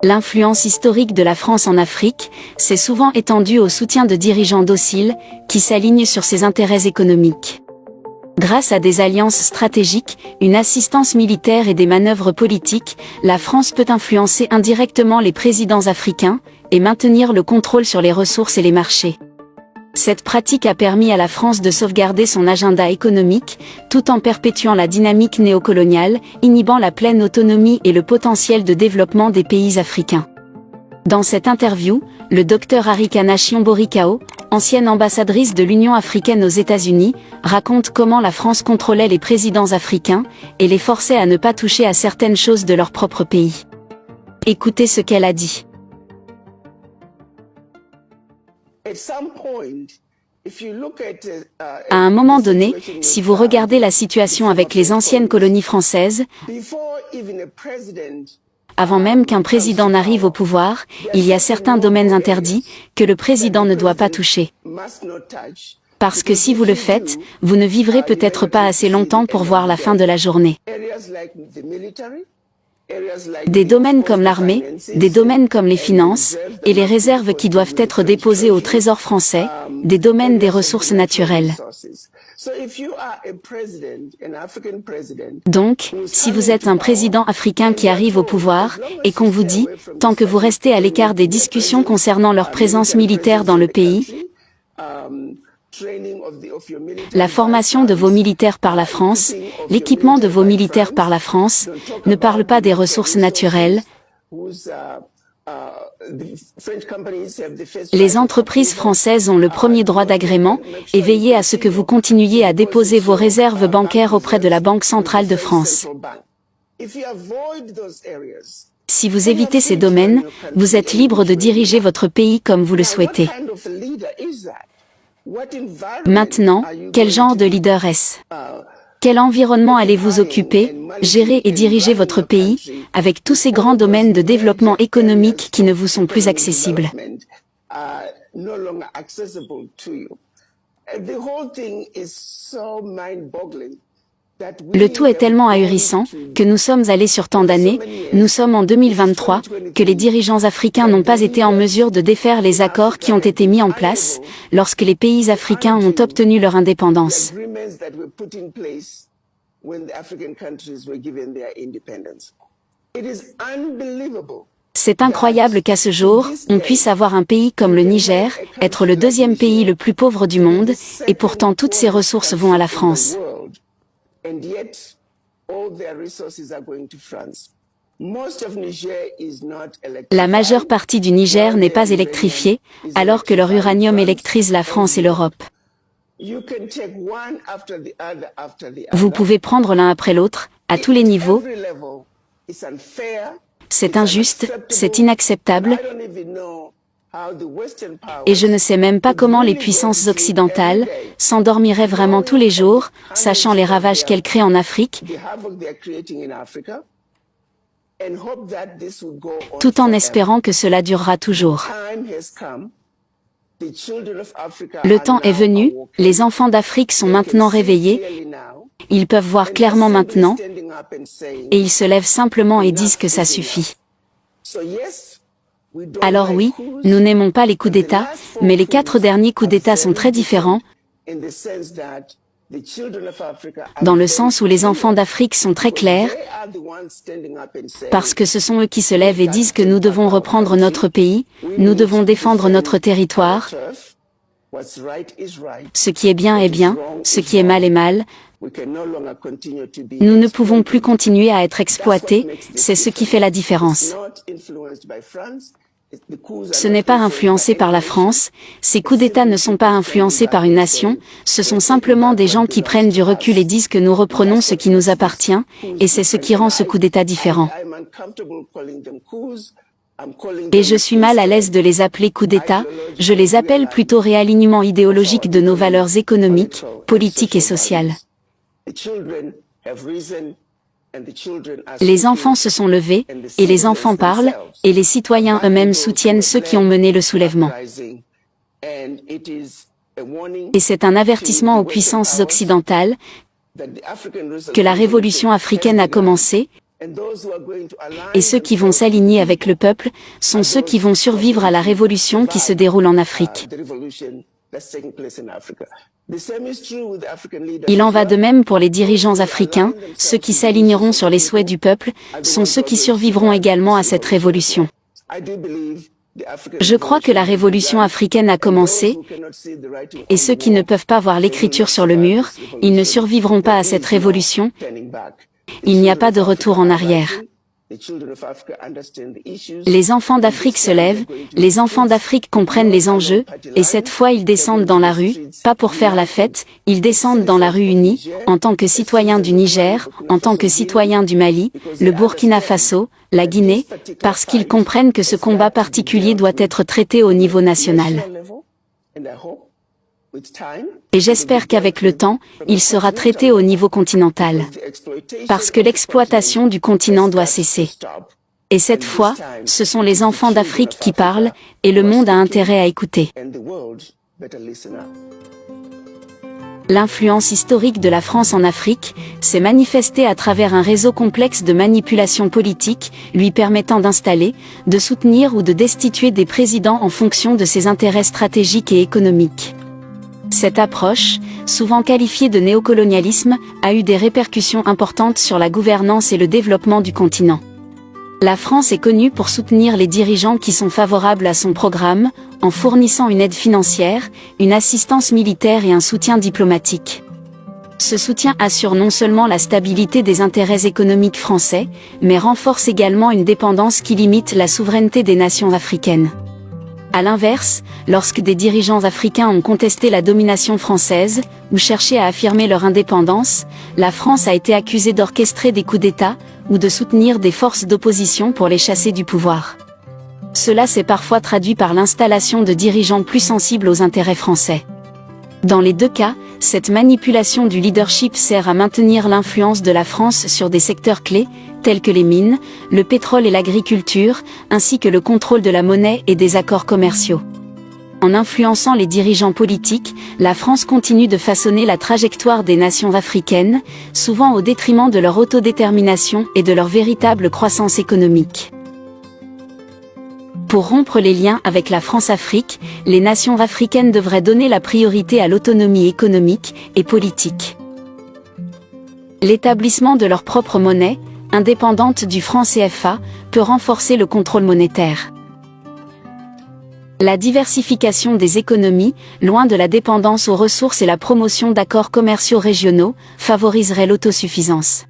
L'influence historique de la France en Afrique s'est souvent étendue au soutien de dirigeants dociles, qui s'alignent sur ses intérêts économiques. Grâce à des alliances stratégiques, une assistance militaire et des manœuvres politiques, la France peut influencer indirectement les présidents africains, et maintenir le contrôle sur les ressources et les marchés. Cette pratique a permis à la France de sauvegarder son agenda économique, tout en perpétuant la dynamique néocoloniale, inhibant la pleine autonomie et le potentiel de développement des pays africains. Dans cette interview, le Dr Arikana Chiombo-Rikao, ancienne ambassadrice de l'Union africaine aux États-Unis, raconte comment la France contrôlait les présidents africains, et les forçait à ne pas toucher à certaines choses de leur propre pays. Écoutez ce qu'elle a dit. À un moment donné, si vous regardez la situation avec les anciennes colonies françaises, avant même qu'un président n'arrive au pouvoir, il y a certains domaines interdits que le président ne doit pas toucher. Parce que si vous le faites, vous ne vivrez peut-être pas assez longtemps pour voir la fin de la journée. Des domaines comme l'armée, des domaines comme les finances, et les réserves qui doivent être déposées au Trésor français, des domaines des ressources naturelles. Donc, si vous êtes un président africain qui arrive au pouvoir, et qu'on vous dit, tant que vous restez à l'écart des discussions concernant leur présence militaire dans le pays, la formation de vos militaires par la France, l'équipement de vos militaires par la France, ne parle pas des ressources naturelles. Les entreprises françaises ont le premier droit d'agrément, et veillez à ce que vous continuiez à déposer vos réserves bancaires auprès de la Banque centrale de France. Si vous évitez ces domaines, vous êtes libre de diriger votre pays comme vous le souhaitez. Maintenant, quel genre de leader est-ce? Quel environnement allez-vous occuper, gérer et diriger votre pays, avec tous ces grands domaines de développement économique qui ne vous sont plus accessibles? Le tout est tellement ahurissant, que nous sommes allés sur tant d'années, nous sommes en 2023, que les dirigeants africains n'ont pas été en mesure de défaire les accords qui ont été mis en place, lorsque les pays africains ont obtenu leur indépendance. C'est incroyable qu'à ce jour, on puisse avoir un pays comme le Niger, être le deuxième pays le plus pauvre du monde, et pourtant toutes ses ressources vont à la France. La majeure partie du Niger n'est pas électrifiée, alors que leur uranium électrise la France et l'Europe. Vous pouvez prendre l'un après l'autre, à tous les niveaux. C'est injuste, c'est inacceptable. Et je ne sais même pas comment les puissances occidentales s'endormiraient vraiment tous les jours, sachant les ravages qu'elles créent en Afrique, tout en espérant que cela durera toujours. Le temps est venu, les enfants d'Afrique sont maintenant réveillés, ils peuvent voir clairement maintenant, et ils se lèvent simplement et disent que ça suffit. Alors oui, nous n'aimons pas les coups d'État, mais les 4 derniers coups d'État sont très différents, dans le sens où les enfants d'Afrique sont très clairs, parce que ce sont eux qui se lèvent et disent que nous devons reprendre notre pays, nous devons défendre notre territoire, ce qui est bien est bien, ce qui est mal est mal. Nous ne pouvons plus continuer à être exploités, c'est ce qui fait la différence. Ce n'est pas influencé par la France, ces coups d'État ne sont pas influencés par une nation, ce sont simplement des gens qui prennent du recul et disent que nous reprenons ce qui nous appartient, et c'est ce qui rend ce coup d'État différent. Et je suis mal à l'aise de les appeler coups d'État, je les appelle plutôt réalignement idéologique de nos valeurs économiques, politiques et sociales. Les enfants se sont levés, et les enfants parlent, et les citoyens eux-mêmes soutiennent ceux qui ont mené le soulèvement. Et c'est un avertissement aux puissances occidentales que la révolution africaine a commencé, Et ceux qui vont s'aligner avec le peuple sont ceux qui vont survivre à la révolution qui se déroule en Afrique. Il en va de même pour les dirigeants africains, ceux qui s'aligneront sur les souhaits du peuple sont ceux qui survivront également à cette révolution. Je crois que la révolution africaine a commencé, et ceux qui ne peuvent pas voir l'écriture sur le mur, ils ne survivront pas à cette révolution. Il n'y a pas de retour en arrière. Les enfants d'Afrique se lèvent, les enfants d'Afrique comprennent les enjeux, et cette fois ils descendent dans la rue, pas pour faire la fête, ils descendent dans la rue unis, en tant que citoyens du Niger, en tant que citoyens du Mali, le Burkina Faso, la Guinée, parce qu'ils comprennent que ce combat particulier doit être traité au niveau national. Et j'espère qu'avec le temps, il sera traité au niveau continental. Parce que l'exploitation du continent doit cesser. Et cette fois, ce sont les enfants d'Afrique qui parlent, et le monde a intérêt à écouter. L'influence historique de la France en Afrique s'est manifestée à travers un réseau complexe de manipulations politiques, lui permettant d'installer, de soutenir ou de destituer des présidents en fonction de ses intérêts stratégiques et économiques. Cette approche, souvent qualifiée de néocolonialisme, a eu des répercussions importantes sur la gouvernance et le développement du continent. La France est connue pour soutenir les dirigeants qui sont favorables à son programme, en fournissant une aide financière, une assistance militaire et un soutien diplomatique. Ce soutien assure non seulement la stabilité des intérêts économiques français, mais renforce également une dépendance qui limite la souveraineté des nations africaines. À l'inverse, lorsque des dirigeants africains ont contesté la domination française, ou cherché à affirmer leur indépendance, la France a été accusée d'orchestrer des coups d'État, ou de soutenir des forces d'opposition pour les chasser du pouvoir. Cela s'est parfois traduit par l'installation de dirigeants plus sensibles aux intérêts français. Dans les deux cas, cette manipulation du leadership sert à maintenir l'influence de la France sur des secteurs clés, tels que les mines, le pétrole et l'agriculture, ainsi que le contrôle de la monnaie et des accords commerciaux. En influençant les dirigeants politiques, la France continue de façonner la trajectoire des nations africaines, souvent au détriment de leur autodétermination et de leur véritable croissance économique. Pour rompre les liens avec la France-Afrique, les nations africaines devraient donner la priorité à l'autonomie économique et politique. L'établissement de leur propre monnaie, indépendante du franc CFA, peut renforcer le contrôle monétaire. La diversification des économies, loin de la dépendance aux ressources et la promotion d'accords commerciaux régionaux, favoriserait l'autosuffisance.